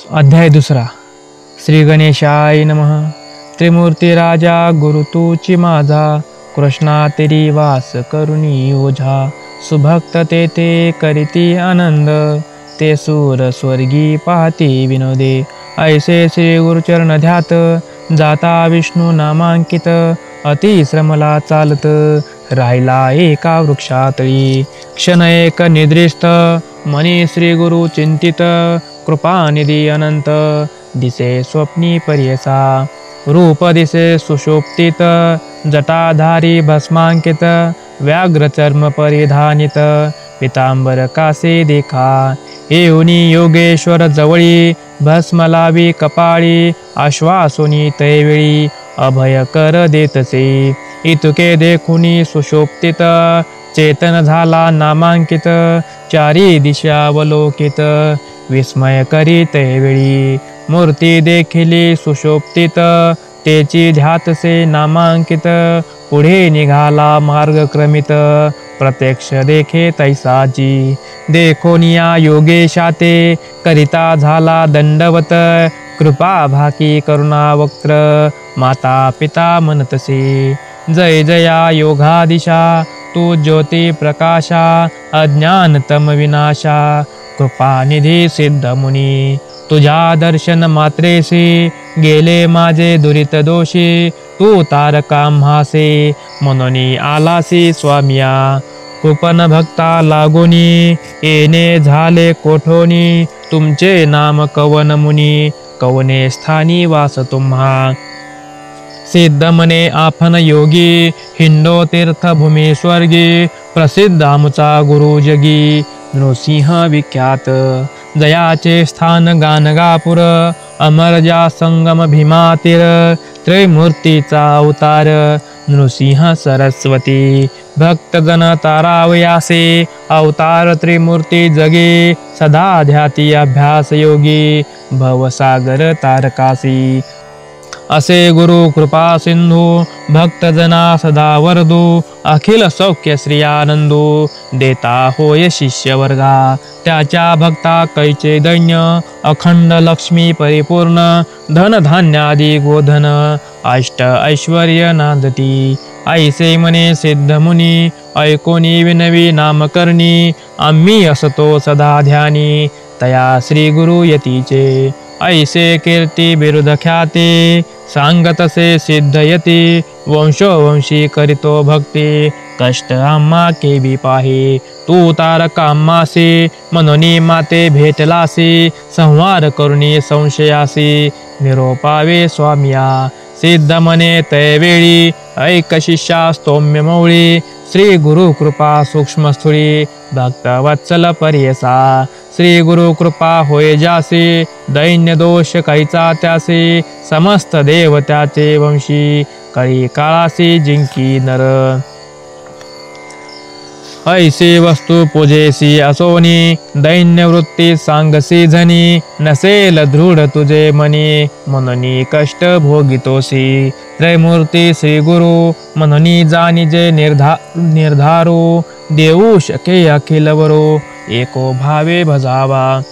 अध्याय दुसरा. श्री गणेशाय नमः. त्रिमूर्ती राजा गुरु तूची माझा, कृष्णा तेरी वास करुणी ओझा. सुभक्त ते करीती आनंद, ते सूर स्वर्गी पाहती विनोदे. ऐसे श्री गुरुचरण ध्यात, जाता विष्णू नामांकित. अति श्रमला चालत, राहिला एका वृक्षातळी. क्षण एक निद्रिस्त, मनी श्री गुरु चिंतित. कृपानिधी अनंत, दिसे स्वप्नी पर्यसा. रूप दिसे सुशोभित, जटाधारी भस्मांकित. व्याघ्र चर्म परिधानित, पितांबर कासे देखा. येऊनी योगेश्वर जवळी, भस्म लावी कपाळी. आश्वासोनी तैवेळी, अभय कर देतसे. इतुके देखुनी सुशोभित, चेतन झाला नामांकित. चारी दिशावलोकित, विस्मय करी तैवेळी. मूर्ती देखिली सुशोभित, तेची ध्यातसे नामांकित. पुढे निघाला मार्गक्रमित, प्रत्यक्ष देखे तैसाची. देखोनिया योगेशाते, करिता झाला दंडवत. कृपा भाकी करुणा वक्त्र, माता पिता म्हणतसे. जय जया योगादिशा, तू ज्योती प्रकाशा. अज्ञान तम विनाशा, कृपानिधी सिद्ध मुनी. तुझ्या दर्शन मात्रेसी, गेले माझे दुरित दोषी. तू तारका म्हासे, म्हणून आलासी स्वामिया. कृपन भक्ता लागोनी, येणे झाले कोठोनी. तुमचे नाम कवन मुनी, कवने स्थानी वास तुम्हा. सिद्ध मने आफन योगी, हिंडो तीर्थभूमी स्वर्गी. प्रसिद्ध आमचा गुरु जगी, नृसिंह विख्यात. जयाचे स्थान गाणगापूर, अमरजा संगम भीमातीर. त्रैमूर्तीचा अवतार, नृसिंह सरस्वती. भक्तजन तारावयासे, अवतार त्रिमूर्ती जगी. सदा ध्याती अभ्यास योगी, भवसागर तारकासी. असे गुरु कृपा सिंधू, भक्तजना सदा वरदू. अखिल सौख्य श्री आनंदू, देता होय शिष्य वर्गा. त्याच्या भक्ता कैचे दैन्य, अखंड लक्ष्मी परिपूर्ण. धन धान्यादी गोधन, अष्ट ऐश्वर्य नांदती. ऐसे म्हणे सिद्ध मुनी, ऐकोनी विनवी नामकरणी. आम्ही असतो सदा ध्यानी, तया श्री गुरु यतीचे. ऐसे कीर्ती बिरुद ख्याती, सांगतसे सिद्ध यती. वंशोवंशी करीतो भक्ती, कष्ट आम्हा केवी पाही. तू तारका आम्हासी, मनोनी माते भेटलासी. संहार करुणी संशयासी, निरोपावे स्वामिया. सिद्ध मने तैवेळी, ऐक शिष्या स्तोम्य मौळी. श्री गुरु कृपा सूक्ष्म स्थूळी, भक्त वत्सल पर्यसा. श्री गुरु कृपा होय जासी, दैन्य दोष कैचा त्यासी. समस्त देव त्याचे वंशी, कळी काळासी जिंकी नर. ऐसी वस्तू पूजेसी असोनी, दैन्य वृत्ती सांगसी झनी. नसेल दृढ तुझे मनी, म्हणून कष्ट भोगितोसी. त्रैमूर्ती श्री गुरु, म्हणून जाणीजे निर्धारू. देऊ शके अखिल वरो, एको भावे भजावा.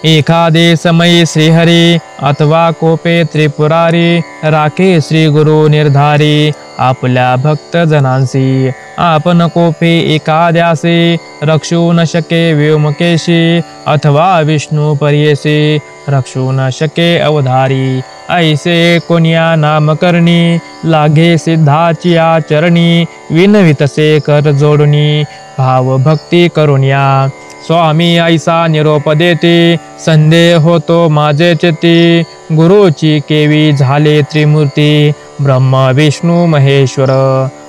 एखादे समयी श्रीहरी, अथवा कोपे त्रिपुरारी. राखे श्री गुरु निर्धारी, आपल्या भक्त जनांसी. आपण कोपे एखाद्यासी, रक्षू न शके व्योमकेशी. अथवा विष्णू पर्येसी, रक्षू न शके अवधारी. ऐसे कोण्या नामकरणी, लागे सिद्धाची आचरणी. विनवितसे कर जोडणी, भाव भक्ती करुण्या. स्वामी ऐसा निरोप देते, संदेह होतो माझे चित्ती. गुरुची केवी झाले त्रिमूर्ती, ब्रह्म विष्णू महेश्वर.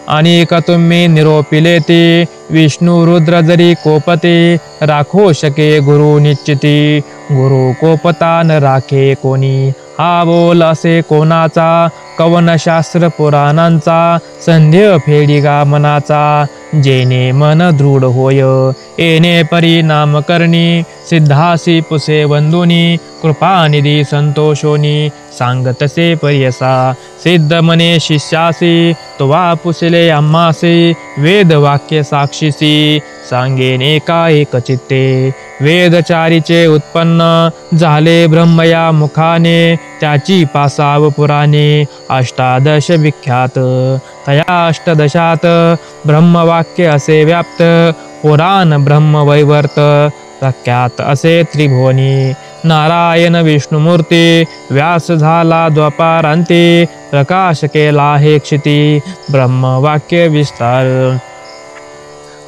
अनेक तुम्ही निरोपिले ते, विष्णू रुद्र जरी कोपते. राखो शके गुरु निश्चिती, गुरु कोपता न राखे कोणी. हा बोल असे कोणाचा, कवन शास्त्र पुराणांचा. संदेह फेडी गा मनाचा, जेने मन दृढ होय येणे परी नाम करणी सिद्धासी पुसे वंदुनी कृपानिधी संतोषोनी सांगतसे परियसा सिद्ध मने शिष्यासी तुवा पुसले आम्हासी वेद वाक्य साक्षीसी सांगेन एका एक चित्ते वेदचारीचे उत्पन्न झाले ब्रह्मया मुखाने त्याची पासाव पुराणे अष्टादश विख्यात तया अष्टदशात ब्रह्मवाक्य असे व्याप्त पुराण ब्रह्मवैवर्त प्रख्यात असे त्रिभुवनी नारायण विष्णुमूर्ती व्यास झाला द्वापारांती प्रकाश केला हे क्षिती ब्रह्मवाक्य विस्तार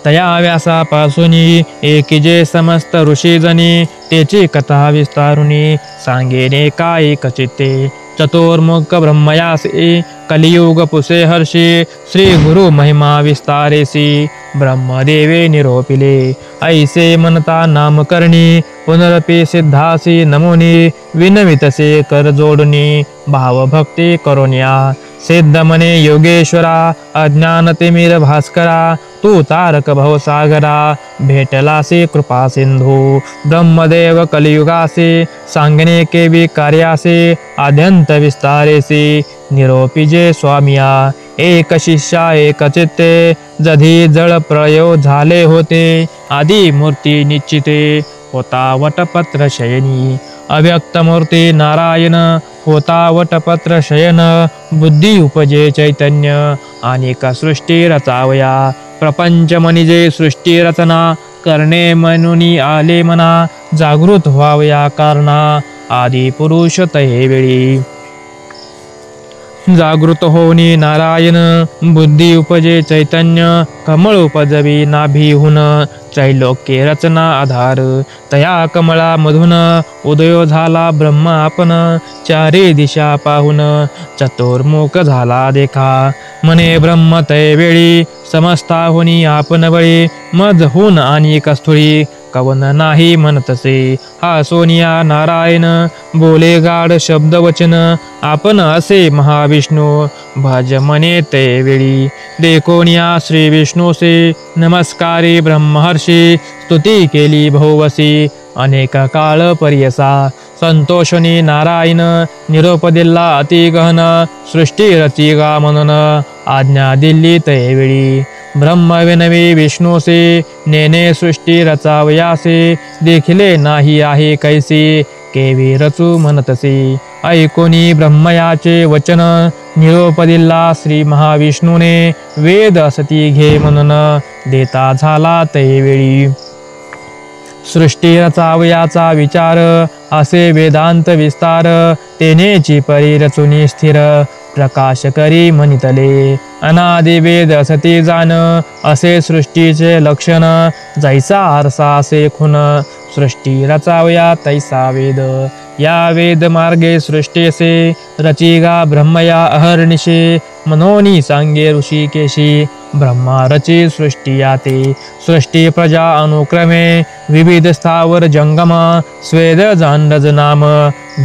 तया व्यासापासूनी एकीजे समस्त ऋषीजनी तेची कथा विस्तारुनी सांगेने का एक चित्ते चतुर्मुख ब्रह्मयासी कलियुग पुसे हर्षी श्री गुरु महिमा विस्तारेसी ब्रह्मदेवे निरोपिले ऐसे मनता नाम करणी पुनरपि सिद्धासी नमुनी विनवितसे कर जोडणी भावभक्ती करोन्या सिद्ध मने योगेश्वरा अज्ञान तिमिर भास्करा तू तारक भवसागरा भेटलासी कृपा सिंधू ब्रह्मदेव कलियुगासी सांगणे केवी कार्यासी आद्यंत विस्तारेसी निरोपिजे स्वामिया एक शिष्या एक चित्ते जधी जळ प्रयो झाले होते आदी मूर्ती निश्चिते होता वटपत्र शयनी अव्यक्त मूर्ती नारायण होता वटपत्र शयन बुद्धी उपजे चैतन्य अनेक सृष्टी रचावया प्रपंच मनिजे सृष्टी रचना करणे मनुनी आले मना जागृत व्हावया कारणा आदी पुरुष तहे वेळी जागृत होनी नारायण बुद्धी उपजे चैतन्य कमळ उपजवी नाभीहून त्रैलोक्य रचना आधार तया कमळा मधून उदयो झाला ब्रह्म आपण चारी दिशा पाहून चतुर्मुख झाला देखा मने ब्रह्म तै वेळी समस्ताहुनी आपण वळी मजहून आणि कस्थुळी कवन नाही म्हणतसे हा सोनिया नारायण बोले गाढ शब्द वचन आपण असे महाविष्णू भज मने ते वेळी देखोनिया श्री विष्णूसे नमस्कारी ब्रह्महर्षी स्तुती केली भोवसी अनेक काळ पर्यसा संतोषनी नारायण निरोप दिला अति गहन सृष्टी रची गा म्हणून आज्ञा दिली ते वेळी ब्रह्म विनवी विष्णूसे नेने सृष्टी रचावयासे देखिले नाही आहे कैसी केवी रचू म्हणतसे ऐकोनी ब्रह्मयाचे वचन निरोप दिला श्री महाविष्णूने वेद असती घे म्हणून देता झाला तैवेळी सृष्टी रचावयाचा विचार असे वेदांत विस्तार तेनेची परी रचुनी स्थिर प्रकाश करी म्हणितले अनादि वेद असती जाण असे सृष्टीचे लक्षण जैसा आरसा असे खून सृष्टी रचावया तैसा वेद या वेद मार्गे सृष्टीसे रचिगा ब्रह्मया अहर्निशे मनोनी सांगे ऋषिकेशी ब्रह्मा रची सृष्टी याते सृष्टी प्रजा अनुक्रमे विविध स्थावर जंगम स्वेद जांडज नाम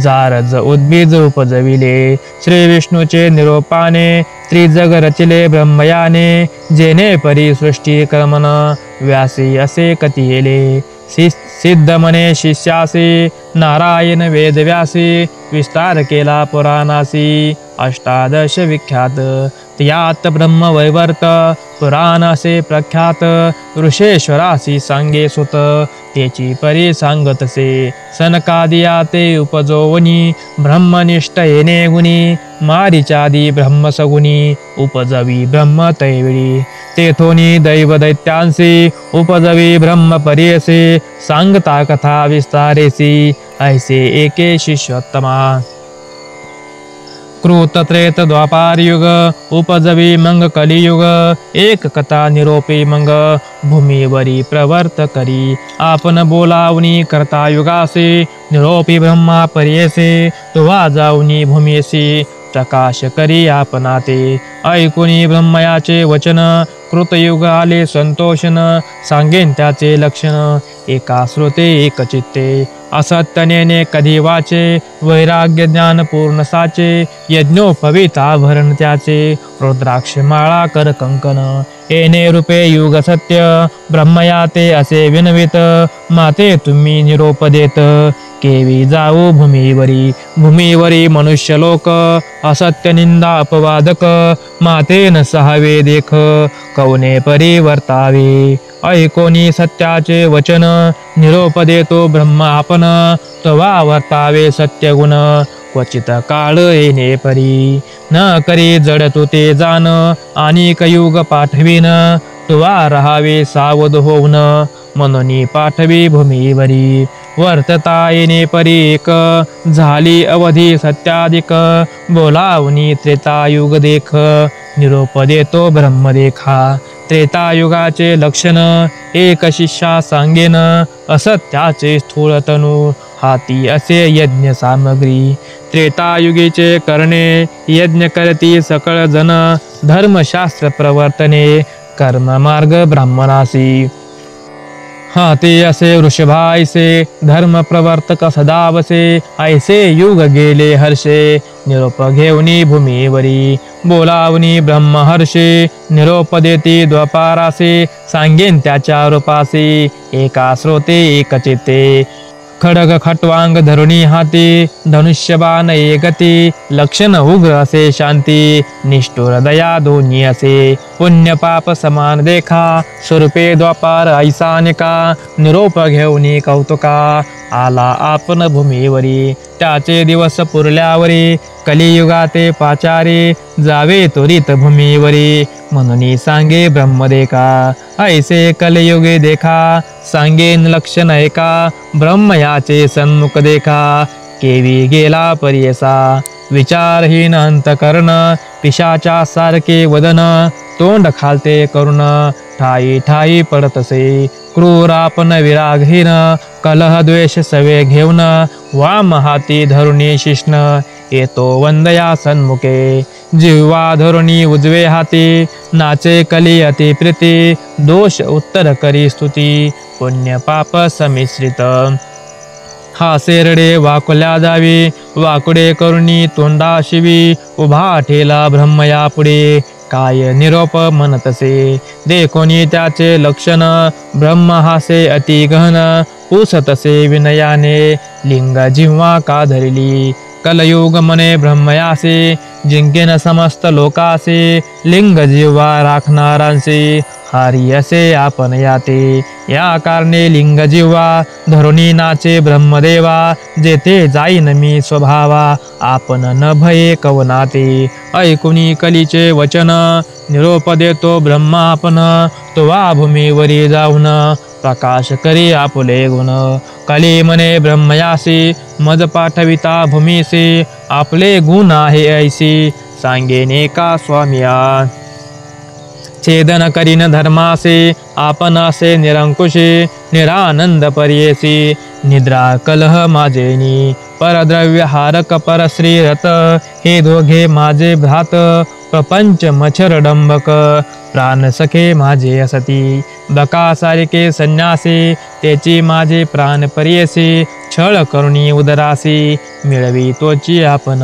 जारज उद्भिज उपजविले श्री विष्णूचे निरोपाने त्रिजग रचिले ब्रह्मयाने जेने परी सृष्टी क्रमन व्यासी असे कथियेले सिद्ध मने शिष्यासी नारायण वेदव्यासी विस्तार केला पुराणासी अष्टादश विख्यात त्यात ब्रह्मवैवर्त पुराणासे प्रख्यात ऋषेश्वरासी सांगे सुत तेची परी सांगतसे सनकादिया ते उपजोवनी ब्रह्मनिष्ठ येणे गुणी मारिचादी ब्रह्मसगुणी उपजवी ब्रह्म तैवेळी तेथोनी दैव दैत्यांसी उपजवी ब्रह्म परियसे सांगता कथा विस्तारेसी ऐसे एके शिष्योत्तमा कृत त्रेत द्वापार युग उपजवी मंग कलियुग एक कथा निरोपी मंग भूमीवरी प्रवर्त करी आपण बोलावनी करता युगासे निरोपी ब्रह्मा पर्येसे तुवा जाऊनी भूमीसी प्रकाश करी आपणाते ऐकुनी ब्रह्मयाचे वचन कृतयुग आले संतोषन सांगेन त्याचे लक्षण एका श्रोते एक चित्ते असत्यनेने कधी वाचे, वैराग्य ज्ञान पूर्ण साचे, यज्ञोपविता भरण त्याचे, रुद्राक्ष माळा कर कंकण, येणे रूपे युग सत्य, ब्रह्मया ते असे विनवित, माते तुम्ही निरोप देत, केवी जाऊ भूमीवरी मनुष्य लोक, असत्य निंदा अपवादक, माते न सहावे देख, कवने परिवर्तावे, ऐकोनी सत्याचे वचन, निरोप देतो ब्रह्म आपण, तवा वर्तावे सत्यगुण, क्वचित काळ येणे परी, न करी जड तू ते जाण, आणि कयुग पाठवीन, तुवा रहावे सावध होऊन, मनोनी पाठवी भूमीवरी, वर्तता येणे परी एक, झाली अवधी सत्याधिक, बोलावनी त्रेतायुग देख, निरोप देतो ब्रह्म देखा, त्रेतायुगाचे लक्षण, एक शिष्या सांगेन, असत्याचे स्थूळ तनु, हाती असे यज्ञ सामग्री, त्रेतायुगीचे करणे, यज्ञ करती सकळ जन, धर्मशास्त्र प्रवर्तने, कर्म मार्ग ब्राह्मणासी, हाती असे वृषभायसे, धर्म प्रवर्तक सदावसे, ऐसे युग गेले हर्षे, निरोप घेऊनी भूमीवरी, बोलावनी ब्रह्महर्षे, निरोप देती द्वापारासे, सांगेन त्याच्या रूपासी, एका श्रोते एक चित्ते, खडग खट्वांग धरुणी हाती, धनुष्यबाण एकती, लक्षण उग्र असे शांती, निष्ठुर दया दोन्ही असे, पुण्य पाप समान देखा, स्वरूपे द्वापार ऐसानिका, निरोप घेऊनी कौतुका, आला आपण भूमीवरी, त्याचे दिवस पुरल्यावरी, कलियुगाते पाचारी, जावे त्वरित भूमीवरी, म्हणून सांगे ब्रह्मदेखा, ऐसे कलियुगे देखा, सांगेन लक्षण ऐका, ब्रह्म याचे सन्मुख देखा, केवी गेला परियसा, विचारहीन अंतकरण, पिशाच्या सारखे वदन, तोंड खालते करुण, ठाई ठाई पडतसे, क्रूर आपण विरागहीन, कलह द्वेष सवे घेऊन, वाम हाती धरुणी शिष्ण, येतो वंदया सन्मुखे, जिव्हा धरुणी उजवे हाती, नाचे कली अति प्रीती, दोष उत्तर करी स्तुती, पुण्य पाप समिश्रित, हा सेरडे वाकुल्या जावी, वाकुडे करुणी तोंडा शिवी, उभा ठेला ब्रह्मया पुढे, काय निरोप म्हणतसे, देखोनी त्याचे लक्षण, ब्रह्म हासे अति गहन, पुसतसे विनयाने, लिंग जिव्हा का धरिली, कलयुग मने ब्रह्मयासे, जिंकेन समस्त लोकासे, लिंग जिव्हा राखणारांसे, हारी असे आपण याते, या कारणे लिंग जिव्हा, धरुणी नाचे ब्रह्मदेवा, जेथे जाईन मी स्वभावा, आपण न भये कवनाते, ऐकुनी कलीचे वचन, निरोप देतो ब्रह्म आपण, तुवा भूमीवरी जाऊन, प्रकाश करी आपुले गुण, कली मने ब्रह्मयासी, मज पाठविता भूमीसी, आपले गुण आहे ऐसी, सांगेन एका स्वामिया, छेदन करीन धर्मासे, आपण असे निरंकुशे, निरानंद पर्येसी, निद्रा कलह माझेनी, परद्रव्य हारक परश्रीरत, हे दोघे माझे भ्रात, प्रपंच मच्छर डंबक, प्राण सखे माझे असती, बका सारिके संन्यासी, त्याची माझे प्राण पर्येसी, छळ करुणी उदरासी, मिळवी तोची आपण,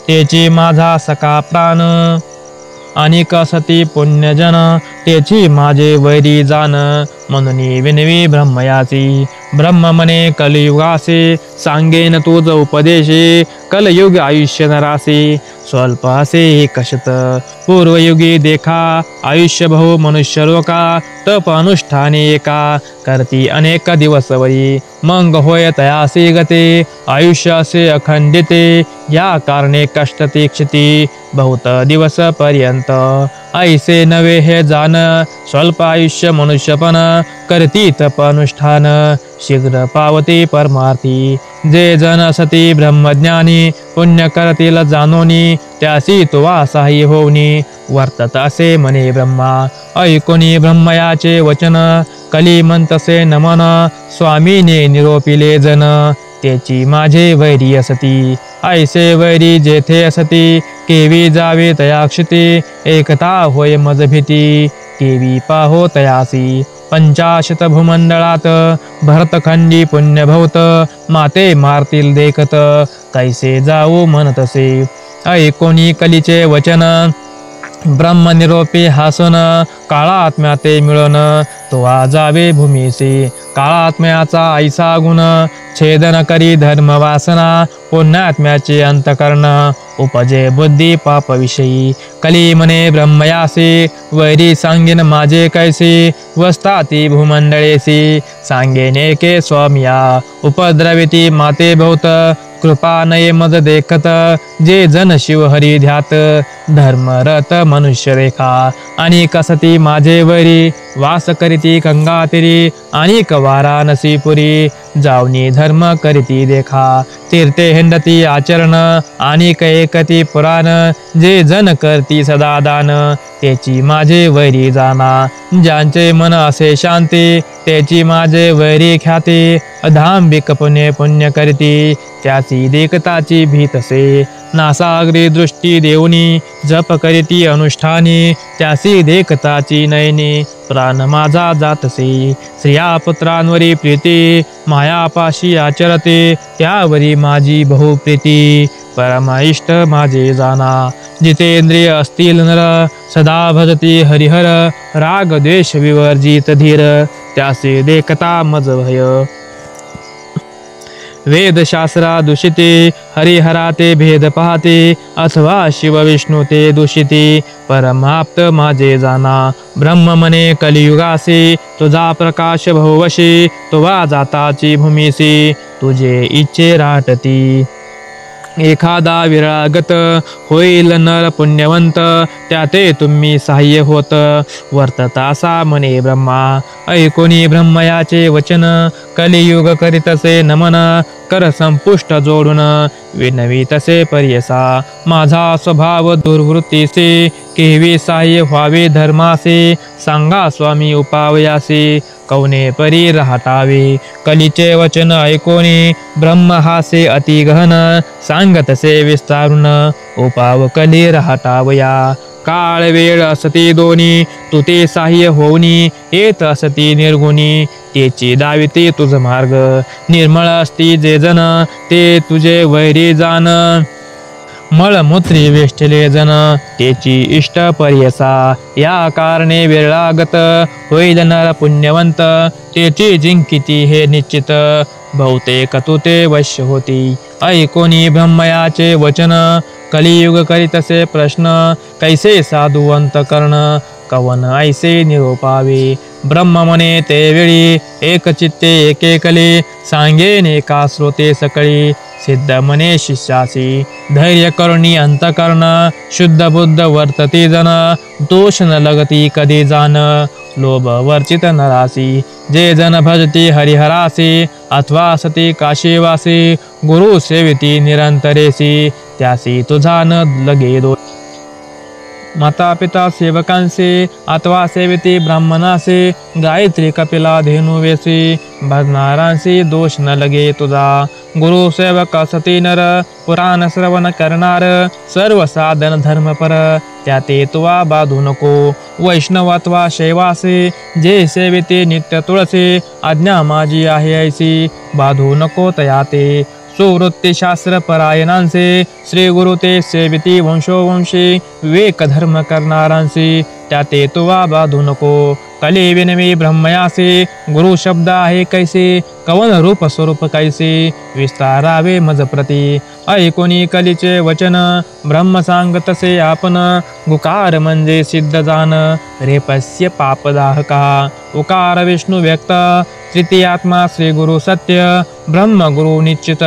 त्याची माझा सखा प्राण, अनिक सती पुण्यजन, त्याची माझे वैरी जाण, म्हणून विनवी ब्रह्मयासी, ब्रह्म मने कलियुगासी, सांगेन तुझ उपदेशी, कलयुग आयुष्य नरासी, स्वल्प असे एकशत, पूर्वयुगी देखा, आयुष्य बहु मनुष्य लोका, तप अनुष्ठाने एका, करती अनेक दिवसवरी, मंग होय तयासी गते, आयुष्य असे अखंडिते, या कारणे कष्ट तीक्षिती, बहुत दिवस पर्यंत, ऐसे नवे हे जाण, स्वल्प आयुष्य मनुष्यपण, करती तप अनुष्ठान, शीघ्र पावती परमार्थी, जे जन सती ब्रह्मज्ञानी, पुण्य करतील जानोनी, त्यासी तुवा साही होऊनी, वर्तत असे मने ब्रह्मा, ऐकोनी ब्रह्मयाचे वचन, कली म्हणतसे नमन, स्वामीने निरोपिले जन, त्याची माझे वैरी असती, ऐसे वैरी जेथे असती, केवी जावे तया क्षिती, एकता होय मज भीती, केवी पाहो तयासी, पंचाशत भूमंडळात भरतखंडी पुण्यभवत माते मारतील देखत कैसे जाऊ म्हणतसे ऐकोनी कलीचे वचन ब्रह्मनिरोपी हासन काळात्म्या ते मिळन तो जावे भूमीसी काळात्म्याचा ऐसा गुण छेदन करी धर्म वासना पुण्यात्म्याचे अंतकरण उपजे बुद्धी पापविषयी कली मने ब्रह्मयासी वैरी सांगेन माझे कैसी वस्ताती भूमंडळेसी सांगेने के स्वामिया उपद्रविती माते भोवत कृपा नये मज देखत जे जन शिव हरी ध्यात धर्मरत मनुष्य रेखा आणि कसती माझे वैरी वास करीती गंगातिरी आणि वाराणसीपुरी जावनी धर्म करीती देखा तीर्थे हिंडती आचरण आणि एकती पुराण जे जन करती सदा दान त्याची माझे वैरी जाना ज्यांचे मन असे शांती त्याची माझे वैरी ख्याती अधांबिक पुण्य करीती त्याची देखताची भीतसे नासागरी दृष्टी देऊनी जप करीती अनुष्ठानी त्यासी देखताची नयनी प्राण माझा जातसे स्त्रिया पुत्रांवरी प्रीती मायापाशी आचरते त्यावरी माझी बहुप्रीती परमाइष्ट माझे जाना जितेंद्रिय असतील नर सदा भजती हरिहर राग द्वेष विवर्जित धीर त्यासे देखता मज भय वेदशास्त्रा दूषिते हरिहरा ते भेद पाहते अथवा शिव विष्णू ते दूषिते परमाप्त माझे जाना ब्रह्म मने कलियुगासी तुझा प्रकाश भवशी तुवा जाताची भूमीसी तुझे इच्छे राटती एखादा विरळागत होईल नर पुण्यवंत त्याते तुम्ही सहाय्य होत वर्ततासा मने ब्रह्मा ऐकोनी ब्रह्मयाचे वचन कलियुग करीतसे नमन कर संपुष्ट जोडून विनवी तसे पर्यसा माझा स्वभाव दुर्वृत्तीसे केवी सहाय्य व्हावे धर्मासे सांगा स्वामी उपावयासी कौने परी राहतावे कलीचे वचन ऐकोनी ब्रह्म हासे अति गहन सांगतसे विस्तारून उपाव कली राहतावया काळ वेळ असती दोनी तुते सहाय्य होऊनी येत असती निर्गुणी तेची दाविते तुझ मार्ग निर्मळ असती जे जन ते तुझे वैरी जान मळमूत्री वेष्टले जन त्याची इष्ट पर्यसा या कारणे विरळागत होईल नर पुण्यवंत त्याची जिंकिती हे निश्चित बहुतेक तुते वश्य होती ऐकोनी ब्रह्मयाचे वचन कलियुग करीतसे प्रश्न कैसे साधुवंत कर्ण कवन ऐसे निरोपावे ब्रह्म मने ते वेळी एक चित्ते एके कली सांगेन एका श्रोते सकळी सिद्ध मने शिष्यासी धैर्य करुणी अंतकर्ण शुद्ध बुद्ध वर्तती जन दोष न लगती कधी जान लोभ वर्चित नरासी जे जन भजती हरिहरासी अथवा सती काशीवासी गुरु सेविती निरंतरेसी त्यासी तुझा न लगे दो माता पिता सेवकांसे अथवा सेविती ब्राह्मणासे गायत्री कपिला धेनुवेसी भजनारांसी दोष न लगे तुझा गुरु सेवक सती नर पुराण श्रवण करणार सर्व साधन धर्मपर त्याते तुवा बाधू नको वैष्णव अथवा शैवासे जे सेविते नित्य तुळसे आज्ञा माझी आहे ऐसी बाधू नको तयाते सुवृत्ती शास्त्र परायणांचे श्री गुरु ते सेविती वंशोवंशी विवेक धर्म करणारांशी त्याते तुवा बाधू नको कली विनवी ब्रह्मयासे गुरु शब्द आहे कैसे कवन रूप स्वरूप कैसे विस्तारावे मज प्रती ऐकोनी कलीचे वचन ब्रह्म सांगतसे आपण गुकार म्हणजे सिद्ध जान रेपस्य पापदाहका उकार विष्णू व्यक्त तृतीयात्मा श्री गुरु सत्य ब्रह्म गुरु निश्चित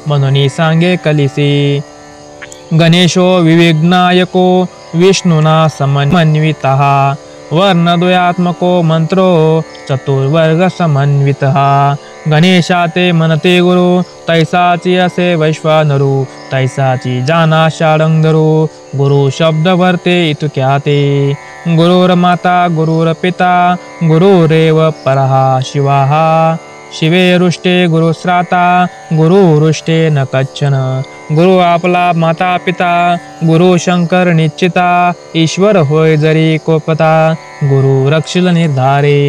म्हणून सांगे कलिसी गणेशो विविघ्नायको विष्णुना समन्वितः वर्णद्वयात्मको मंत्रो चतुर्वर्ग समन्वितः गणेशाते मनते गुरु तैसाची असे वैश्वानरू तैसाची जाना शाळंगधरू गुरु शब्द वर्ते इतुक्याते गुरुर्माता गुरुर्पिता गुरुरेव परः शिवाः शिवे रुष्टे गुरुश्राता गुरु रुष्टे न कच्छन गुरु आपला माता पिता गुरु शंकर निश्चिता ईश्वर होय जरी कोपता गुरु रक्षिल निर्धारे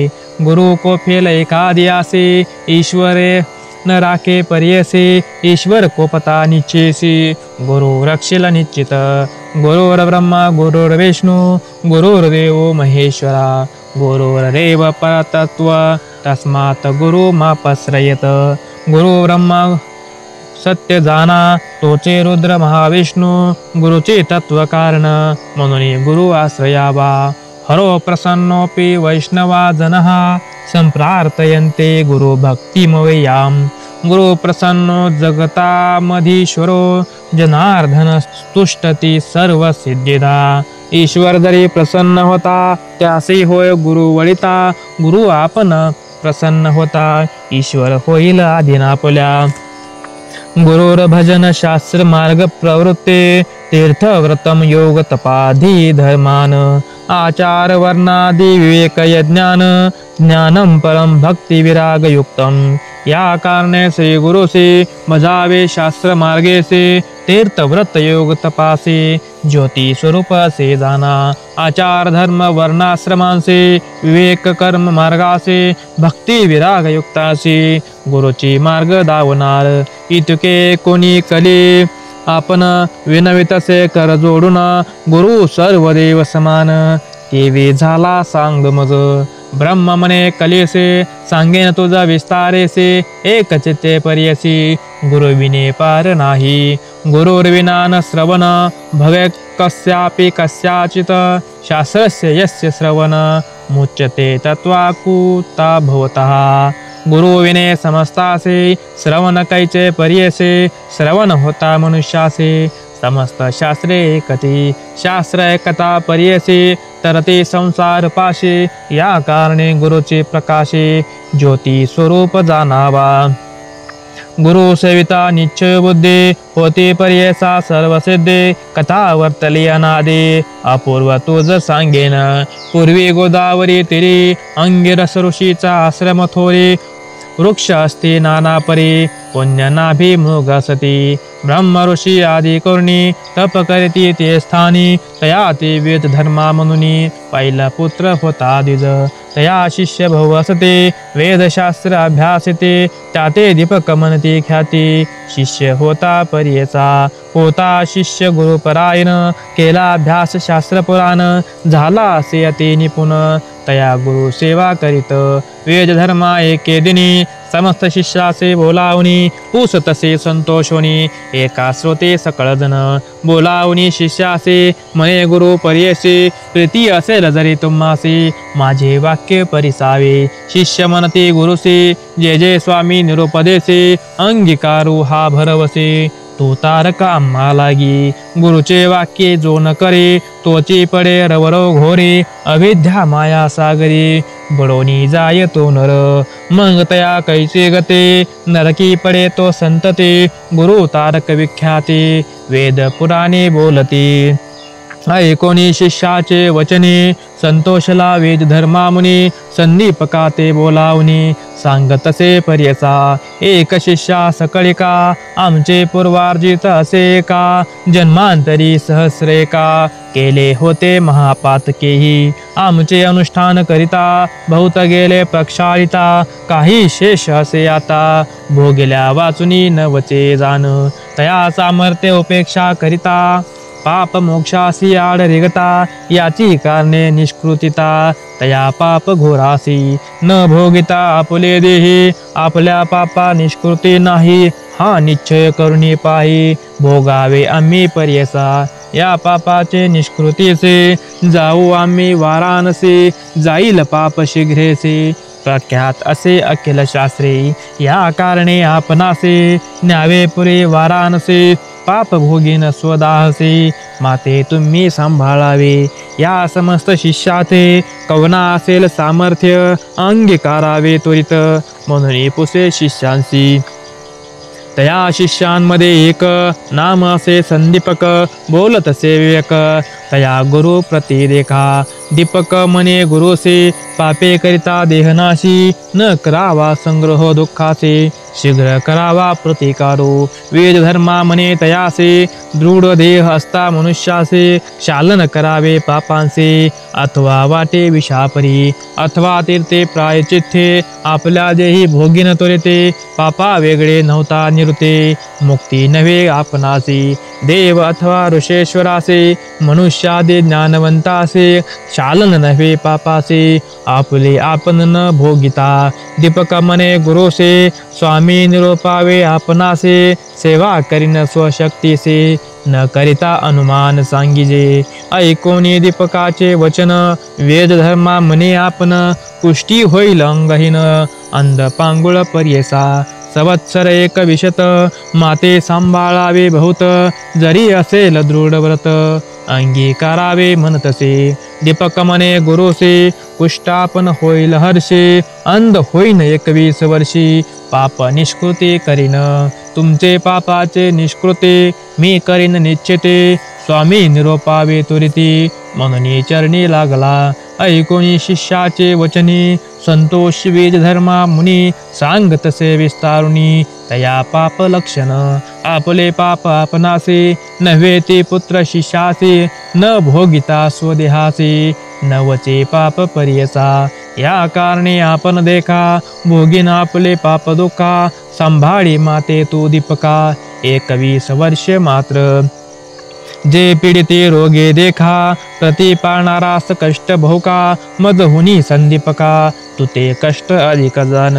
गुरु को फेल एकादियासे ईश्वरे न राखे पर्यसे ईश्वर को पता निश्चेसी गुरु रक्षिल निश्चित गुरुर्ब्रह्मा गुरुर्विष्णु गुरुर्देव महेश्वरा गुरुरेव परतत्व तस्मात् गुरु मापश्रयेत गुरु ब्रह्मा सत्य जाना तोचे रुद्र महाविष्णू गुरुचे तत्व कारण म्हणून गुरु आश्रयावा हरो प्रसन्नोपि वैष्णवा जनः संप्रार्थयन्ते गुरु भक्तिमवेयाम गुरु प्रसन्नो जगतामधीश्वरो जनार्दन स्तुष्टती सर्व सिद्धिदा ईश्वर जरी प्रसन्न होता त्यासे होय गुरु वळिता गुरु आपण प्रसन्न होता ईश्वर होईल आदिनापल्या गुरुर भजन शास्त्र मार्ग प्रवृत्ते तीर्थ व्रतम योग तपाधी धर्मान आचार वर्णादि विवेक यज्ञान ज्ञानम परम भक्ति विराग युक्तम या कारणे श्री गुरु से मजावे शास्त्र मार्गे से तीर्थ व्रत योग तपासे ज्योति स्वरूप से जाना आचार धर्म वर्णाश्रमान से विवेक कर्म मार्गा से भक्ति विराग युक्ता से गुरुची मार्ग दावनार इतके कोणी कले आपण विनवितसे कर जोडून गुरु सर्व देव समान केवी झाला सांग मज ब्रह्म मने कलेसे सांगेन तुझा विस्तारेसे एक चित्ते पर्यसी गुरु विने पार नाही गुरुर्विना न श्रवण भवे कस्यापि कस्याचित शास्त्रस्य यस्य श्रवण मुच्यते तत्वाकुता भवतः गुरु विने समस्तासे श्रवण कैचे पर्यसे श्रवण होता मनुष्यासे समस्त शास्त्रे एकती शास्त्र एकता पर्यसे तरते संसार पाशे या कारणे गुरुचे प्रकाशे ज्योती स्वरूप जाणावा गुरु सेविता निश्चय बुद्धे होते पर्यसा सर्वसिद्धे कथा वर्तली अनादे अपूर्व तुझ सांगेन पूर्वी गोदावरी तिरी अंगिरस ऋषीचा आश्रम थोरी वृक्ष असते नाना परी पुण्य नाभिमुख असती ब्रह्म ऋषी आदी करुणी तप करीती ते स्थानी तया ते वेद धर्मा म्हणूनी पहिला पुत्र होता द्विज तया शिष्य भाऊ असते वेदशास्त्र अभ्यासते त्याते दीपक म्हणते ख्याती शिष्य होता पर्येचा होता शिष्य गुरुपरायण केला अभ्यास शास्त्र पुराण झाला असे अति निपुण तया गुरु सेवा करीत वेद धर्मा एके दिनी समस्त शिष्यासे बोलावणी पूस तसे संतोषोनी एका श्रोते सकळ जन बोलावणी शिष्यासे मने गुरु पर्येसे प्रीती असेल जरी तुम्हासे माझे वाक्य परिसावे शिष्य म्हणते गुरुसे जे जे स्वामी निरुपदेसे अंगीकारू हा भरवसे तो तारक आम्हा लागी गुरुचे वाक्ये जो न करे तोची पडे रवरो घोरे अविद्या माया सागरी बडोनी जाय तो नर मग तया कैसे गते नरकी पडे तो संतते गुरु तारक विख्याते वेद पुराणे बोलते ऐकोनी शिष्याचे वचने संतोषला वेद धर्मामुनी संदीपकाते बोलावणी सांगतसे पर्यसा एक शिष्या सकळिका आमचे पूर्वार्जित असे का जन्मांतरी सहस्रेका केले होते महापातकेही आमचे अनुष्ठान करिता बहुत गेले प्रक्षालिता काही शेष असे आता भोगल्या वाचुनी नवचे जाण तया सामर्थ्य उपेक्षा करिता पाप मोक्षासी आड रिगता याची कारणे निष्कृतिता तया पाप घोरासी न भोगिता आपुले देही आपल्या पापा निष्कृती नाही हा निश्चय करुणी पाही भोगावे आम्ही पर्यसा या पापाचे निष्कृतीचे जाऊ आम्ही वाराणसी जाईल पाप शीघ्रेसे प्रख्यात असे अखिल शास्त्री या कारणे आपणासे न्यावे पुरे वाराणसी पाप भोगीन स्वदाहसे माते तुम्ही सांभाळावे या समस्त शिष्याचे कवना असेल सामर्थ्य अंगीकारावे त्वरित म्हणून पुसे शिष्यांसी तया शिष्यांमध्ये एक नाम असे संदीपक बोलत असे विवेक तया गुरु प्रतिरेखा दीपक मने गुरुसे पापे करिता देहनाशी न करावा संग्रह दुःखाचे शीघ्र करावा प्रतिकारो वेद धर्मा मने तयासे दृढ देह असता मनुष्यासे शालन करावे पापांचे अथवा वाटे विषापरी अथवा तीर्थे प्रायचित्ते आपल्या देही भोगीन त्वरिते पापा वेगळे नव्हता निरुते मुक्ती नव्हे आपणासी देव अथवा ऋषेश्वरासे मनुष्यादे ज्ञानवंतासे शालन नव्हे पापासे आपले आपण न भोगिता दीपक मने गुरुसे स्वामी निरोपावे आपणासे सेवा करीन स्वशक्तीसे न करिता अनुमान सांगिजे ऐकोनी दीपकाचे वचन वेद धर्मा मने आपण पुष्टी होईल अंगहीन अंध पांगुळ पर्येसा संवत्सर एक विशत माते सांभाळावे बहुत जरी असेल दृढ व्रत अंगीकारावे म्हणतसे दीपक मने गुरुसे पुष्टापन होईल हर्षे अंध होईन 21 वर्षी पाप निष्कृती करीन तुमचे पापाचे निष्कृते मी करीन निश्चिते स्वामी निरोपावे त्वरिती म्हणून चरणी लागला ऐकोनी शिष्याचे वचनी संतोष वेद धर्मा मुनी सांगतसे विस्तारुनी तया पाप लक्षण आपले पाप आपणासे नव्हे ते पुत्र शिष्यासे न भोगिता स्वदेहासे नवचे पाप पर्यसा या कारणे आपण देखा भोगीन आपले पाप दुःखा संभाळी माते तू दीपका 21 वर्ष मात्र जे पीडिते रोगे देखा प्रति पाळणारास कष्ट बहुका मदहुनी संदीपका तुते कष्ट अधिक जाण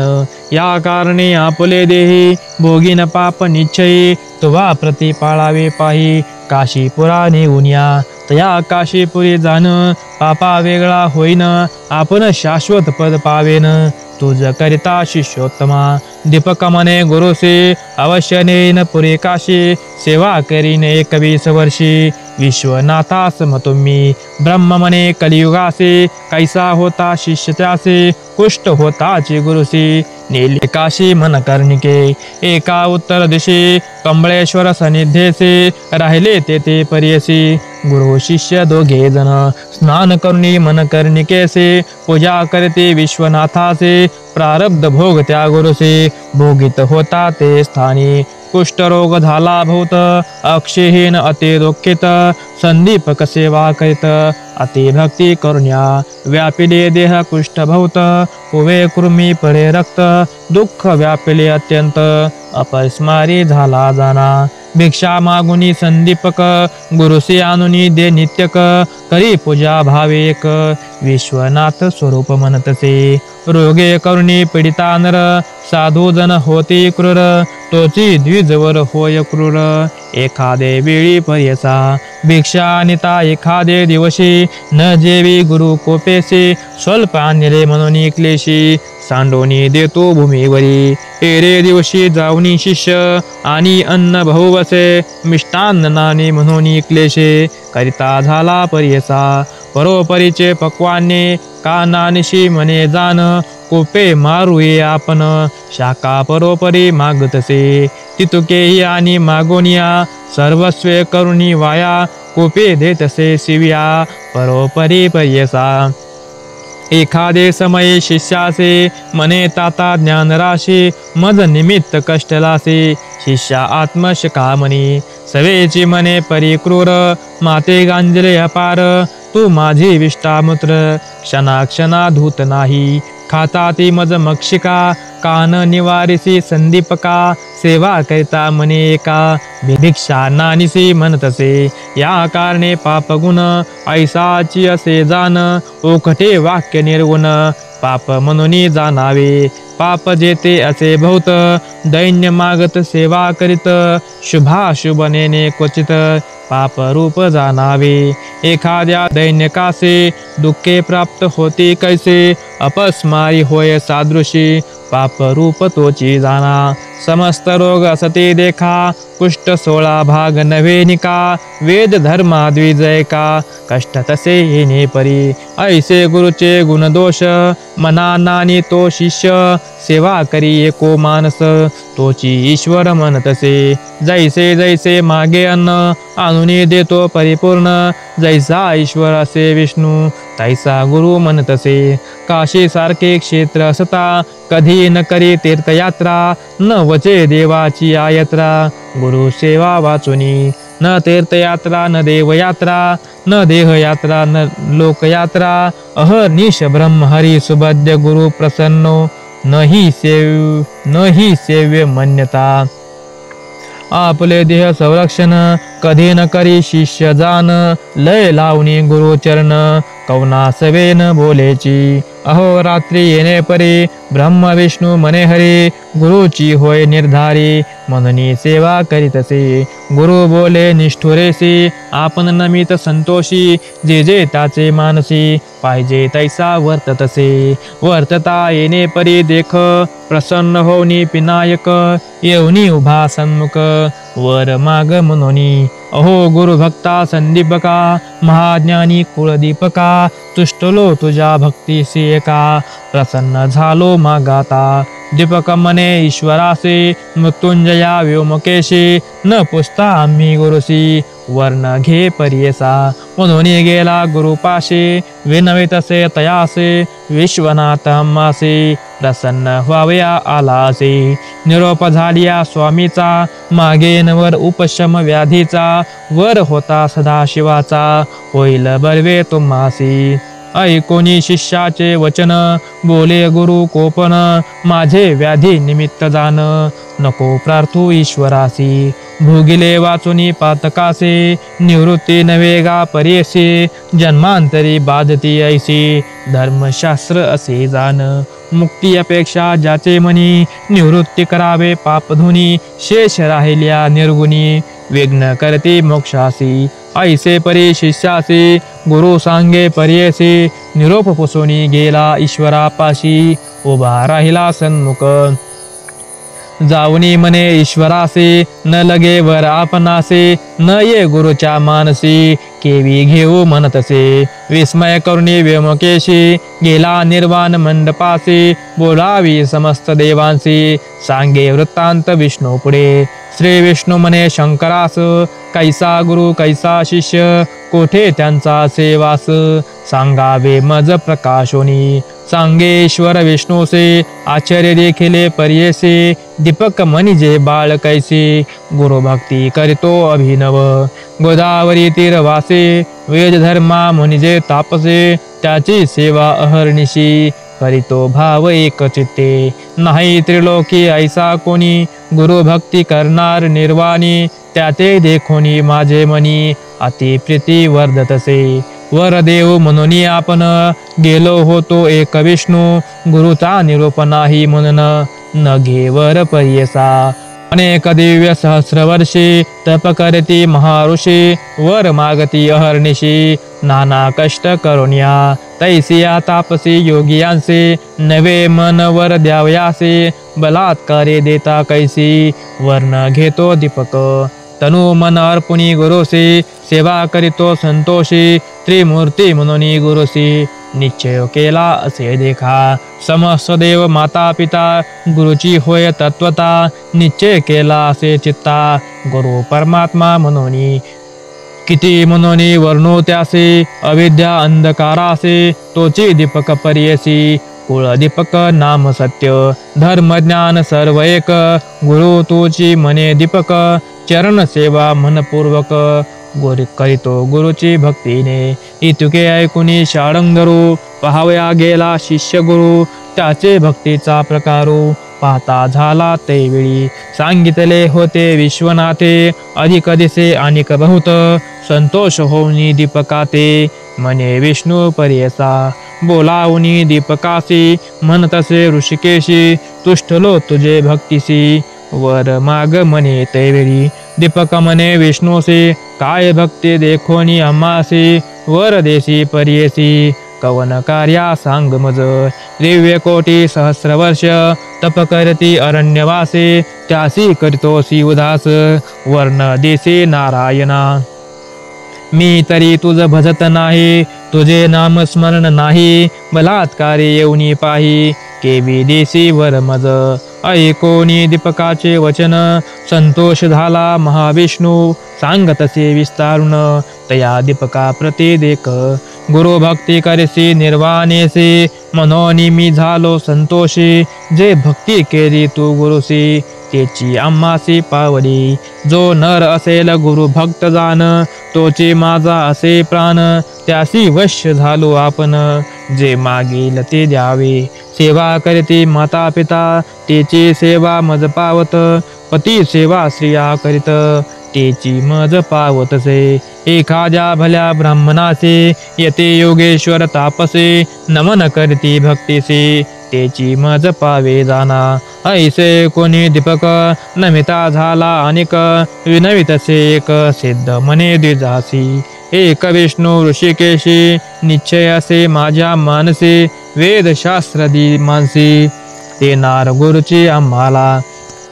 या कारणे आपले देही भोगीन पाप निश्चयी तुवा प्रति पाळावे पाही काशीपुरा नेऊन या तया काशीपुरी जाण पापा वेगळा होईन आपण शाश्वत पद पावेन तुझ करिता शिष्योत्तमा दीपक मने गुरुसे अवश्य नेईन पुरे काशी सेवा करीन 21 वर्षी विश्वनाथास तुम्ही ब्रह्म मने कलियुगासे कैसा होता शिष्य त्यासे कुष्ठ होताची गुरुसी नेले काशी मन कर्णिके एका उत्तर दिशे कमळेश्वर सन्निधेसे राहिले तेथे पर्यसी गुरु शिष्य दोघे जण स्नान करुणी मन कर्णिकेसे पूजा करते विश्वनाथासे प्रारब्ध भोग त्या गुरुसे भोगित होता ते स्थानी कुष्ठरोग झाला भूत अक्षयहीन अति दुःखित संदीपक सेवा करीत अति भक्ती करुण्या व्यापिले देह कुष्ठ भूत उभे कृमी पडे रक्त दुःख व्यापिले अत्यंत अपस्मारी झाला जाना भिक्षा मागुनी संदीपक गुरुसी आणुनी दे नित्यक करी पूजा भावे एक विश्वनाथ स्वरूप म्हणतसे रोगे करुणी पीडिता नर साधू जन होती क्रूर तोची द्विजवर होय क्रूर एखादे वेळी पर्यसा भिक्षा निता एखादे दिवशी न जेवी गुरु कोपेसे स्वल्प आणले म्हणून क्लेशी सांडोनी देतो भूमीवरी एरे दिवशी जाऊनी शिष्य आणि अन्न बहुवसे मिष्टान्न नानी म्हणून क्लेशे करिता झाला पर्यसा परोपरीचे पक्वाने कानानिशी मने जाण कोपे मारूये आपण शाखा परोपरी मागतसे तितुकेही आणि मागोनिया सर्वस्वे करुणी वाया कोपे देतसे शिव्या परोपरी पर्यसा एखादे समये शिष्यासे मने ताता ज्ञानराशी मद निमित्त कष्टलासे शिष्या आत्मशका मनी सवेची मने परिक्रूर माते गांजले अपार तू माझी विष्टामूत्र क्षणाक्षणा धूत नाही खाता ती मज मक्षिका कान निवारिसी संदीपका सेवा करिता मने एका भिक्षा नानिसी म्हणतसे या कारणे पापगुण ऐसाची असे जाण ओखटे वाक्य निर्गुण पाप म्हणून जाणावे पाप जेते असे बहुत दैन्य मागत सेवा करीत शुभाशुभ नेने क्वचित पाप रूप जाणावे एखाद्या दैन्यकासे दुःखे प्राप्त होती कैसे अपस्मारी होय सादृशी पाप रूप तोची जाना समस्त रोग असते देखा कुष्ठ 16 भाग नव्हे निका वेद धर्मा द्विजय का कष्ट तसे येणे परी ऐसे गुरुचे गुणदोष मना नानी तो शिष्य सेवा करी एको मानस तोची ईश्वर म्हणतसे जैसे जैसे मागे अन्न आणून देतो परिपूर्ण जैसा ईश्वर असे विष्णू तैसा गुरु म्हणतसे काशी सारखे क्षेत्र असता कधी न करी तीर्थयात्रा न वचे देवाची आयात्रा गुरु सेवा वाचुनी न तीर्थयात्रा न देवयात्रा न देहयात्रा न लोकयात्रा अहर्निश ब्रह्म हरी सुबद्ध गुरु प्रसन्नो न ही सेव्य मन्यता आपले देह संरक्षण कधी न करी शिष्य जान लय लावणी गुरुचरण कवना सवेन बोलेची अहो रात्री येणे परी ब्रह्म विष्णू मने हरी गुरुची होय निर्धारी म्हणून सेवा करीतसे गुरु बोले निष्ठुरेसी आपण नमित संतोषी जे जे त्याचे मानसी पाहिजे तैसा वर्ततसे वर्तता येणे परी देख प्रसन्न होनी पिनायक येऊनी उभा सन्मुख वर माग म्हणोनी अहो गुरु भक्ता संदीपका महाज्ञानी कुळदीपका तुष्टलो तुझ्या भक्तीसी एका प्रसन्न झालो मागाता दीपक मने ईश्वरासे मृत्युंजया व्योमकेशी न पुसता आम्ही गुरुसी वर्ण घे परियसा म्हणून गेला गुरुपाशी विनवे तसे तयासे विश्वनाथ अम्मासे प्रसन्न व्हावया आलासे निरोप झालिया स्वामीचा मागेन वर उपशम व्याधीचा वर होता सदाशिवाचा होईल बर्वे तुम्हासी ऐकोनी शिष्याचे वचन बोले गुरु कोपन माझे व्याधी निमित्त जान नको प्रार्थू ईश्वरासी भोगिले वाचुनी पातकासे निवृत्ती नवेगा परेसे जन्मांतरी बाधती ऐसी धर्मशास्त्र असे जान मुक्ती अपेक्षा ज्याचे मनी निवृत्ती करावे पापधुनी शेष राहिल्या निर्गुणी विघ्न करते मोक्षासी ऐसे परी शिष्यासी गुरु सांगे पर्येसे निरोप पुसोनी गेला ईश्वरापाशी उभा राहिला सन्मुख जाऊनी मने ईश्वरासे न लगे वर आपणासे न ये गुरुच्या मानसी केवी घेऊ म्हणतसे विस्मय करुणी व्योमकेशी गेला निर्वाण मंडपासे बोलावी समस्त देवांसी सांगे वृत्तांत विष्णू पुढे श्री विष्णू मने शंकरास कैसा गुरु कैसा शिष्य कोठे त्यांचा सेवास सांगावे मज प्रकाशोनी सांगेश्वर विष्णूसे आचार्य देखिले पर्येसे दीपक मनिजे बाळ कैसे गुरुभक्ती करितो अभिनव गोदावरी तीरवासे वेद धर्मा मुनिजे तापसे त्याची सेवा अहर्निशी करितो भाव एक चित्ते नाही त्रिलोकी ऐसा कोणी गुरुभक्ती करणार निर्वाणी त्याते देखोनी माझे मनी अति प्रीती वर्धतसे वर देव म्हणून आपण गेलो होतो एक विष्णू गुरुचा निरोप नाही म्हणून न घे वर पर्यसा अनेक दिव्य सहस्र वर्षे तप करती महाऋषी वर मागती अहर्निशी नाना कष्ट करुण्या तैसिया तापसी योगियांसे नवे मन वर द्यावयासे बलात्कारे देता कैसी वर्ण घेतो दीपक तनु मन अर्पुनी गुरुसी सेवा करीतो संतोषी त्रिमूर्ती म्हणून गुरुसी निश्चय केला असे देखा समस्त देव माता पिता गुरुची होय तत्वता निश्चय केला असे चित्ता गुरु परमात्मा म्हणून किती म्हणून वर्णो त्यासे अविद्या अंधकारासे तोची दीपक पर्यसी कुळ दीपक नाम सत्य धर्म ज्ञान सर्व एक गुरु तोची मने दीपक चरण सेवा मनपूर्वक गोरी करीतो गुरुची भक्तीने इतुके ऐकुनी शाळंगरू पहावया गेला शिष्य गुरु त्याचे भक्तीचा प्रकारू पाहता झाला ते वेळी सांगितले होते विश्वनाथे अधिक दिसे अनिक बहुत संतोष होऊनी दीपकाते मने विष्णू पर्यसा बोलावनी दीपकासी म्हणतसे ऋषिकेशी तुष्टलो तुझे भक्तीसी वर माग मने तेवेळी दीपक मने विष्णूसी काय भक्ती देखोनी अम्मासी वर देसी पर्येसी कवन कार्या सांग मज दिव्य कोटी सहस्र वर्ष तप करती अरण्यवासे त्यासी करतोसी उदास वर्ण देसी नारायणा मी तरी तुझ भजत नाही तुझे नाम स्मरण नाही बलात्कारे येऊनी पाही केवी देसी वर मज ऐकोनी दीपकाचे वचन संतोष झाला महाविष्णू सांगतसे विस्तारुन तया दीपका प्रति देख गुरु भक्ती करिसी निर्वाणेसी, मनोनी मी झालो संतोषी. जे भक्ती केली तू गुरुसी, तेची आम्हासी पावली. जो नर असेल गुरु भक्त जाण, तोची माझा असे प्राण. त्यासी वश्य झालो आपण, जे मागेल ते द्यावे. सेवा करती माता पिता, तेची सेवा मज पावत. पती सेवा स्त्रिया करीत, तेची मज पावतसे. एखाद्या भल्या ब्राह्मणासे, येते योगेश्वर तापसे. नमन करती भक्तीसे, तेची मज पावे जाना. ऐसे कोणी दीपक, नमिता झाला अनेक. विनवितसे एक, सिद्ध मने द्विजासी. एक विष्णू ऋषिकेशी, निश्चय असे माझ्या मानसी. वेदशास्त्र दी मानसी, देणार गुरुची आम्हाला.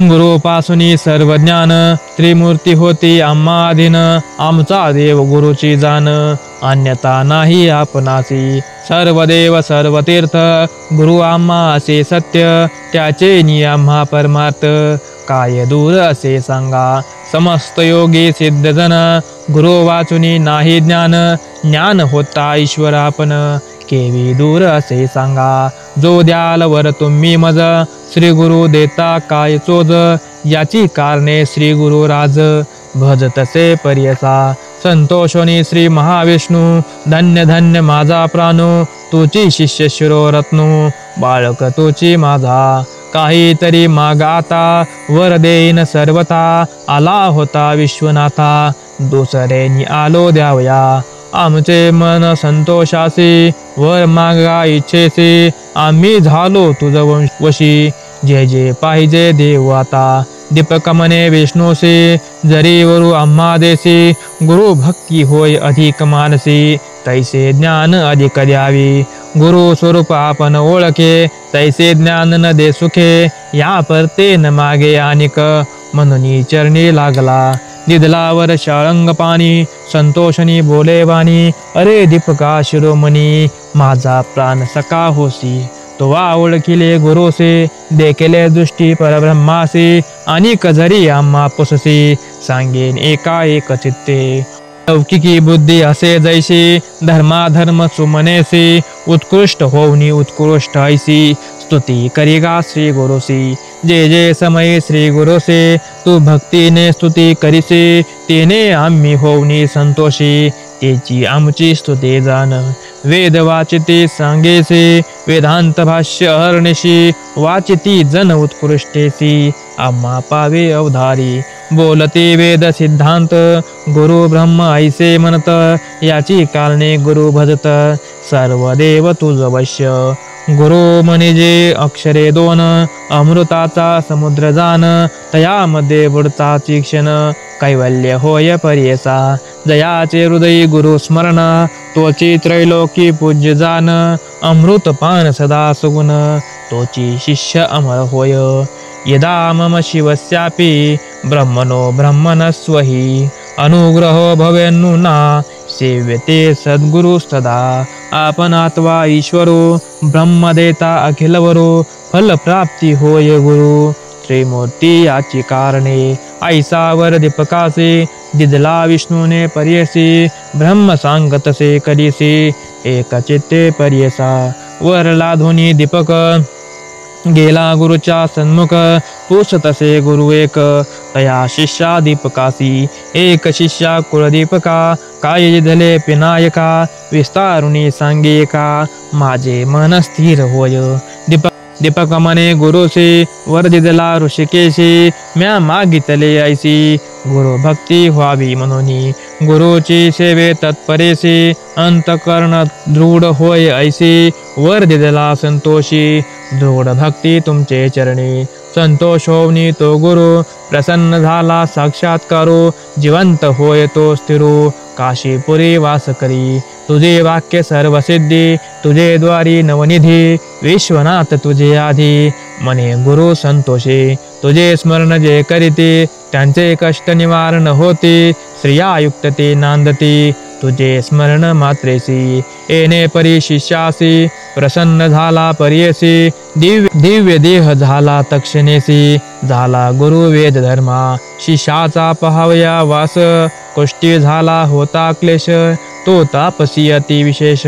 गुरुपासूनी सर्व ज्ञान, त्रिमूर्ती होती आम्हा अधीन. आमचा देव गुरुची जाण, अन्यथा नाही आपणासी. सर्व देव सर्व तीर्थ, गुरु आम्हा असे सत्य. त्याचे नियम परमार्थ, काय दूर असे सांगा. समस्त योगी सिद्धजन, गुरु वाचुनी नाही ज्ञान. ज्ञान होता ईश्वर आपण, केवी दूर असे सांगा. जो द्याल वर तुम्ही मज, श्री गुरु देता काय चोज. याची कारणे श्री गुरु राज, भजतसे पर्यसा. संतोषोनी श्री महाविष्णू, धन्य धन्य माझा प्राणू. तुची शिष्य शिरोरत्नू, बाळक तुची माझा. काहीतरी मागाता, वर देईन सर्वता. आला होता विश्वनाथा, दुसरेनी आलो द्यावया. आमचे मन संतोषासी, वर मागा इच्छेसी. आम्ही झालो तुझ वशी, जे जे पाहिजे देव आता. दीपक मने विष्णूसी, जरी वरू आम्हा देसी. गुरु भक्ती होय अधिक मानसी, तैसे ज्ञान अधिक द्यावी. गुरु स्वरूप आपण ओळखे, तैसे ज्ञान न दे सुखे. या परते न मागे अनिक, म्हणून चरणी लागला. दिदलावर शाळंग पाणी, संतोषणी बोले वाणी. अरे दीपका शिरोमणी, माझा प्राण सका होसी. तो ओळखिले गुरुसे, देखले दृष्टी परब्रह्मासी. अनिक जरी आम्हा पुससी, सांगेन एका एक चित्ते. लौकिकी बुद्धी असे जैसी, धर्माधर्म सुमनेसी. उत्कृष्ट होऊनी उत्कृष्ट ऐसी, स्तुती करिगा श्री गुरुसी. जे जे समय श्री गुरुसे, तू भक्तीने स्तुती करिसे. तेने आम्ही होऊनी संतोषी, तेची आमची स्तुती जाण. वेद वाचिती सांगेसे, वेदांत भाष्य अहर्निशी. वाचिती जन उत्कृष्टेसी, आम्हा पावे अवधारी. बोलते वेद सिद्धांत, गुरु ब्रह्म ऐसे म्हणत. याची कारणे गुरु भजत, सर्व देव तुझ वश्य. गुरु म्हणजे अक्षरे दोन, अमृताचा समुद्र जाण. तयामध्ये बुडता क्षण, कैवल्य होय पर्यसा. जयाचे हृदयी गुरु स्मरण, तोची त्रैलोकी पूज्य जाण. अमृत पान सदा सुगुण, तोची शिष्य अमर होय. यदा मम शिवस्यापि, ब्रह्मणो ब्रह्मणस्वहि. अनुग्रहो भवेन्नुना, सेव्यते सद्गुरु सदा. आपण आत्वा ईश्वरो, ब्रह्म देता अखिलवरो. फल प्राप्ती होय गुरु, त्रिमूर्ती याची कारणे. ऐसावर दीपकासे, दिदला विष्णूने पर्यसी. ब्रह्म सांगतसे करीसी, एक चित्ते पर्यसा. वरला धोनी दीपक, गेला गुरुच्या सन्मुख. पुसतसे गुरु एक, तया शिष्या दीपकासी. एक शिष्या कुलदीपका, काय दिधले पिनायका. विस्तारुनी सांगे का, माझे मन स्थिर होय. दीपक मने गुरुसे, वर दिदला ऋषिकेशी. म्या मागितले ऐसी, गुरु भक्ती व्हावी म्हणून. गुरुची सेवे तत्परेसी, अंतकर्ण दृढ होय ऐसी. वर दिदला संतोषी, दृढ भक्ती तुमचे चरणी. संतोष होवनी तो गुरु, प्रसन्न झाला साक्षात्कारो. जिवंत होय तो स्थिरो, काशीपुरी वास करी. तुझे वाक्य सर्व सिद्धी, तुझे द्वारी नवनिधी. विश्वनाथ तुझे आधी, मने गुरु संतोषे. तुझे स्मरण जे करीते, त्यांचे कष्ट निवारण होते. श्रियायुक्त ते नांदती, तुझे स्मरण मात्रेसी. येणे परी शिष्यासी, प्रसन्न झाला पर्यसी. दिव्य देह झाला तक्षणेसी. झाला गुरु वेद धर्मा, शिष्याचा पहावया वास. कुष्टी झाला होता क्लेश, तो तापसी अति विशेष,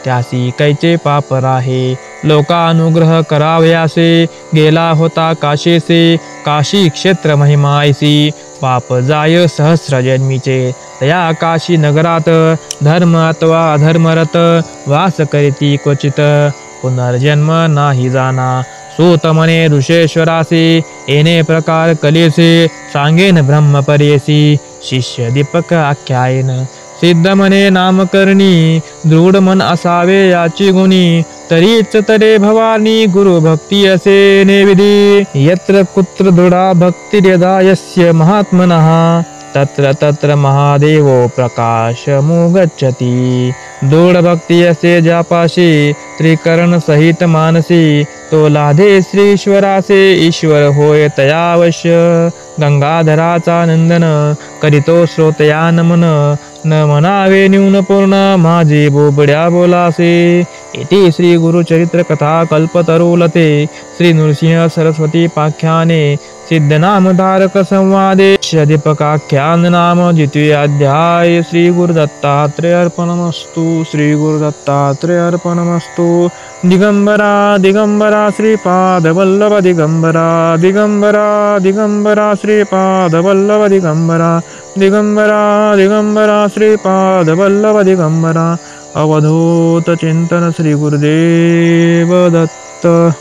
त्यासी कैचे पाप राहे. लोकानुग्रह करावयासे, गेला होता काशीसे. काशी क्षेत्र महिमा ऐसी, पाप जाय सहस्र जन्मीचे. तया काशी नगरात, धर्म अथवा अधर्मरत वास करीती क्वचित. पुनर्जन्म नाही जाना. सूत म्हणे ऋषेश्वरासी, येणे प्रकार कलेसे. सांगेन ब्रह्म परेसी, शिष्य दीपक आख्यायन. सिद्ध म्हणे नामकरणी, दृढ मन असावे याची गुणी. तरीच तरे भवानी, गुरु भक्ती असे नेविधी. यत्र कुत्र दृढा भक्तिर्यदा यस्य महात्मनः, तत्र तत्र महादेवो प्रकाशमुगच्छति. दृढ भक्ती असे ज्यापाशी, त्रिकरण सहित मानसी. तो लाधे श्रीश्वरासे, ईश्वर होय तयावश्य. गंगाधराचा नंदन, करीतो श्रोतया नमन. न म्हणावे न्यून पूर्ण, माझे बोबड्या बोलासे. इति श्री गुरुचरित्र कथा कल्पतरुलते. श्री नृसिंह सरस्वती पाख्याने सिद्धनामधारक संवादे दीपकाख्यान नाम द्वितीय अध्याय. श्री गुरुदत्तात्रेय अर्पणमस्तु. श्री गुरुदत्तात्रेय अर्पणमस्तु. दिगंबरा दिगंबरा श्रीपाद वल्लभ दिगंबरा. दिगंबरा दिगंबरा श्रीपाद वल्लभ दिगंबरा. दिगंबरा दिगंबरा श्रीपाद वल्लभ दिगंबरा. अवधूत चिंतन श्री गुरुदेव दत्त.